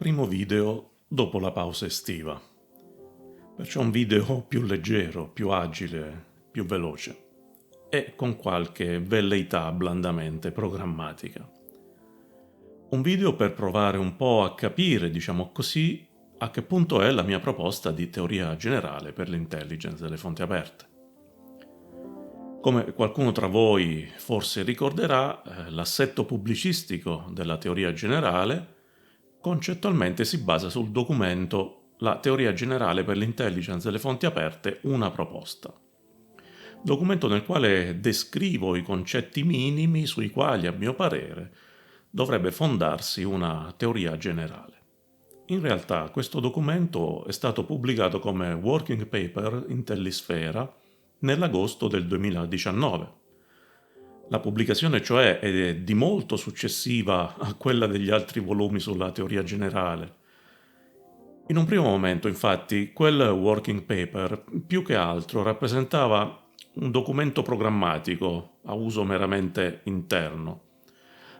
primo video dopo la pausa estiva. Perciò un video più leggero, più agile, più veloce e con qualche velleità blandamente programmatica. Un video per provare un po' a capire, diciamo così, a che punto è la mia proposta di teoria generale per l'intelligence delle fonti aperte. Come qualcuno tra voi forse ricorderà, l'assetto pubblicistico della teoria generale concettualmente si basa sul documento La teoria generale per l'intelligence delle fonti aperte, una proposta. Documento nel quale descrivo i concetti minimi sui quali, a mio parere, dovrebbe fondarsi una teoria generale. In realtà questo documento è stato pubblicato come working paper Intellisfera nell'agosto del 2019. La pubblicazione, cioè, è di molto successiva a quella degli altri volumi sulla teoria generale. In un primo momento, infatti, quel working paper più che altro rappresentava un documento programmatico a uso meramente interno.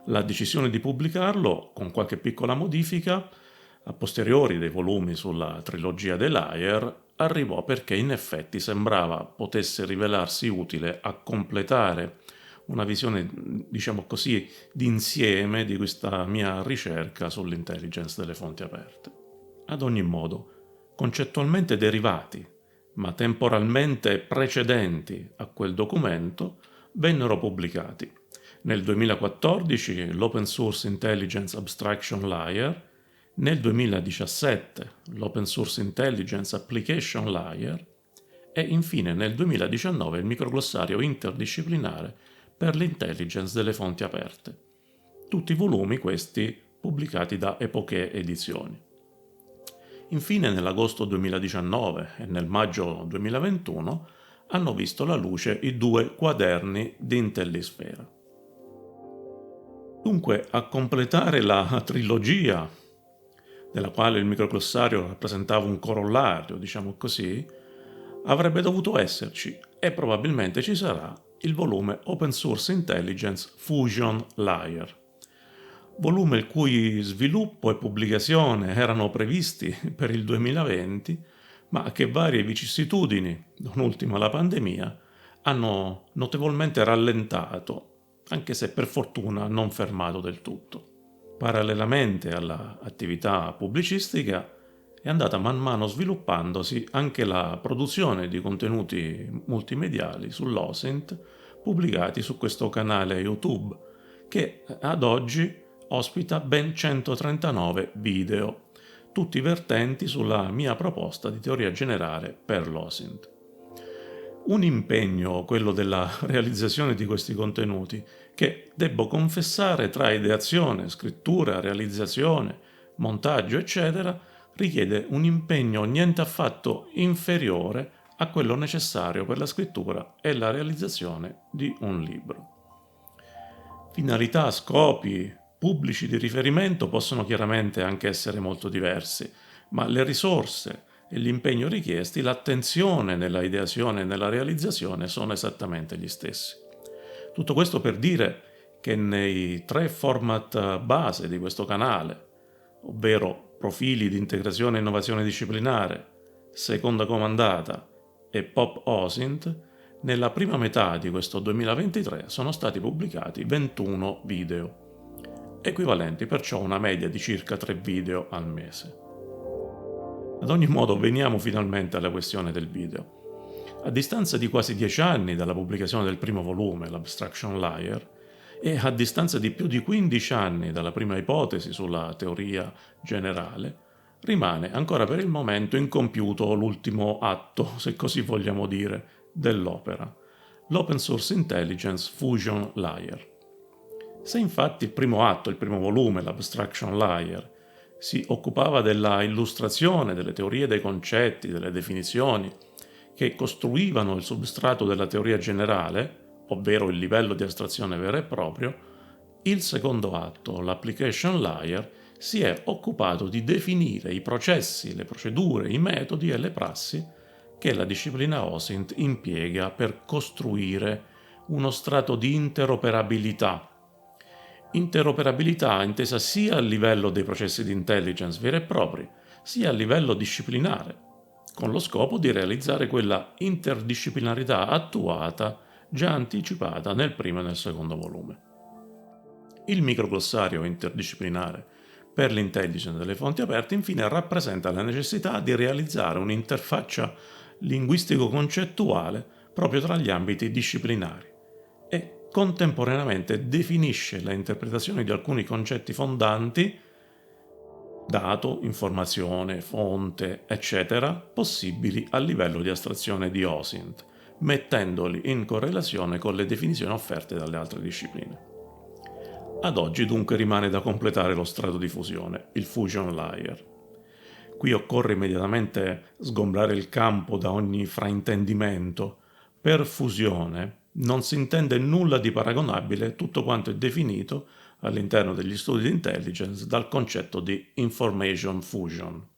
La decisione di pubblicarlo, con qualche piccola modifica, a posteriori dei volumi sulla trilogia dell'Ayer, arrivò perché in effetti sembrava potesse rivelarsi utile a completare una visione, diciamo così, d'insieme di questa mia ricerca sull'intelligence delle fonti aperte. Ad ogni modo, concettualmente derivati, ma temporalmente precedenti a quel documento, vennero pubblicati. Nel 2014 l'Open Source Intelligence Abstraction Layer, nel 2017 l'Open Source Intelligence Application Layer e infine nel 2019 il microglossario interdisciplinare per l'intelligence delle fonti aperte. Tutti i volumi questi pubblicati da Epoché Edizioni. Infine nell'agosto 2019 e nel maggio 2021 hanno visto la luce i 2 quaderni di Intellisfera. Dunque, a completare la trilogia, della quale il microglossario rappresentava un corollario, diciamo così, avrebbe dovuto esserci, e probabilmente ci sarà, il volume Open Source Intelligence Fusion Layer. Volume il cui sviluppo e pubblicazione erano previsti per il 2020, ma che varie vicissitudini, non ultima la pandemia, hanno notevolmente rallentato, anche se per fortuna non fermato del tutto. Parallelamente all'attività pubblicistica è andata man mano sviluppandosi anche la produzione di contenuti multimediali sull'OSINT pubblicati su questo canale YouTube, che ad oggi ospita ben 139 video, tutti vertenti sulla mia proposta di teoria generale per l'OSINT. Un impegno, quello della realizzazione di questi contenuti, che, debbo confessare, tra ideazione, scrittura, realizzazione, montaggio, eccetera, richiede un impegno niente affatto inferiore a quello necessario per la scrittura e la realizzazione di un libro. Finalità, scopi, pubblici di riferimento possono chiaramente anche essere molto diversi, ma le risorse e l'impegno richiesti, l'attenzione nella ideazione e nella realizzazione sono esattamente gli stessi. Tutto questo per dire che nei 3 format base di questo canale, ovvero profili di integrazione e innovazione disciplinare, seconda comandata e Pop OSINT, nella prima metà di questo 2023 sono stati pubblicati 21 video, equivalenti perciò a una media di circa 3 video al mese. Ad ogni modo, veniamo finalmente alla questione del video. A distanza di quasi 10 anni dalla pubblicazione del primo volume, l'Abstraction Layer, e a distanza di più di 15 anni dalla prima ipotesi sulla teoria generale, rimane ancora per il momento incompiuto l'ultimo atto, se così vogliamo dire, dell'opera, l'Open Source Intelligence Fusion Layer. Se infatti il primo atto, il primo volume, l'Abstraction Layer, si occupava della illustrazione delle teorie dei concetti, delle definizioni, che costruivano il substrato della teoria generale, ovvero il livello di astrazione vero e proprio, il secondo atto, l'Application Layer, si è occupato di definire i processi, le procedure, i metodi e le prassi che la disciplina OSINT impiega per costruire uno strato di interoperabilità Interoperabilità intesa sia a livello dei processi di intelligence veri e propri, sia a livello disciplinare, con lo scopo di realizzare quella interdisciplinarità attuata già anticipata nel primo e nel secondo volume. Il microglossario interdisciplinare per l'intelligence delle fonti aperte infine rappresenta la necessità di realizzare un'interfaccia linguistico-concettuale proprio tra gli ambiti disciplinari e contemporaneamente definisce le interpretazioni di alcuni concetti fondanti, dato, informazione, fonte, eccetera, possibili a livello di astrazione di OSINT, mettendoli in correlazione con le definizioni offerte dalle altre discipline. Ad oggi dunque rimane da completare lo strato di fusione, il fusion layer. Qui occorre immediatamente sgombrare il campo da ogni fraintendimento. Per fusione non si intende nulla di paragonabile tutto quanto è definito all'interno degli studi di intelligence dal concetto di information fusion.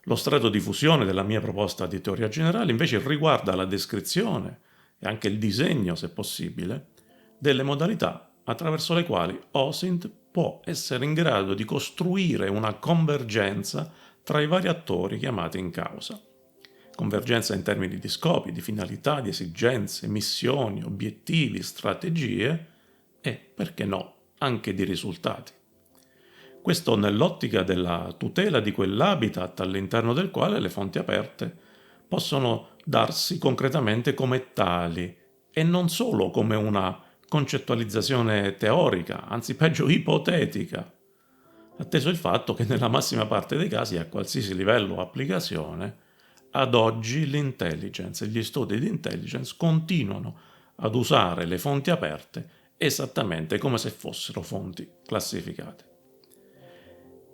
Lo strato di fusione della mia proposta di teoria generale invece riguarda la descrizione e anche il disegno, se possibile, delle modalità attraverso le quali OSINT può essere in grado di costruire una convergenza tra i vari attori chiamati in causa. Convergenza in termini di scopi, di finalità, di esigenze, missioni, obiettivi, strategie e, perché no, anche di risultati. Questo nell'ottica della tutela di quell'habitat all'interno del quale le fonti aperte possono darsi concretamente come tali e non solo come una concettualizzazione teorica, anzi peggio ipotetica, atteso il fatto che nella massima parte dei casi a qualsiasi livello o applicazione, ad oggi l'intelligence e gli studi di intelligence continuano ad usare le fonti aperte esattamente come se fossero fonti classificate.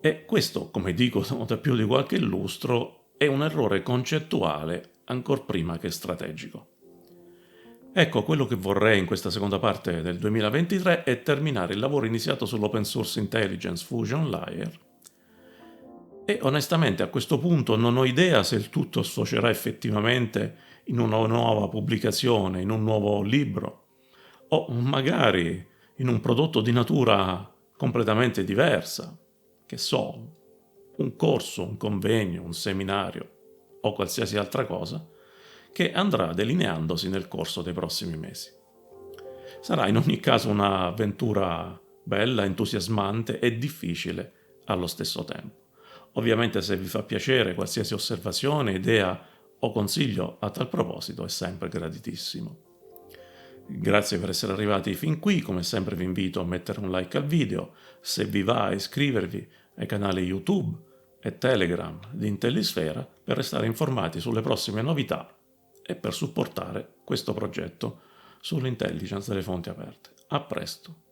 E questo, come dico da più di qualche lustro, è un errore concettuale ancor prima che strategico. Ecco, quello che vorrei in questa seconda parte del 2023 è terminare il lavoro iniziato sull'Open Source Intelligence Fusion Layer e onestamente a questo punto non ho idea se il tutto sfocerà effettivamente in una nuova pubblicazione, in un nuovo libro o magari in un prodotto di natura completamente diversa, che so, un corso, un convegno, un seminario o qualsiasi altra cosa che andrà delineandosi nel corso dei prossimi mesi. Sarà in ogni caso un'avventura bella, entusiasmante e difficile allo stesso tempo. Ovviamente se vi fa piacere qualsiasi osservazione, idea o consiglio a tal proposito è sempre graditissimo. Grazie per essere arrivati fin qui, come sempre vi invito a mettere un like al video, se vi va a iscrivervi ai canali YouTube e Telegram di Intellisfera per restare informati sulle prossime novità e per supportare questo progetto sull'intelligence delle fonti aperte. A presto!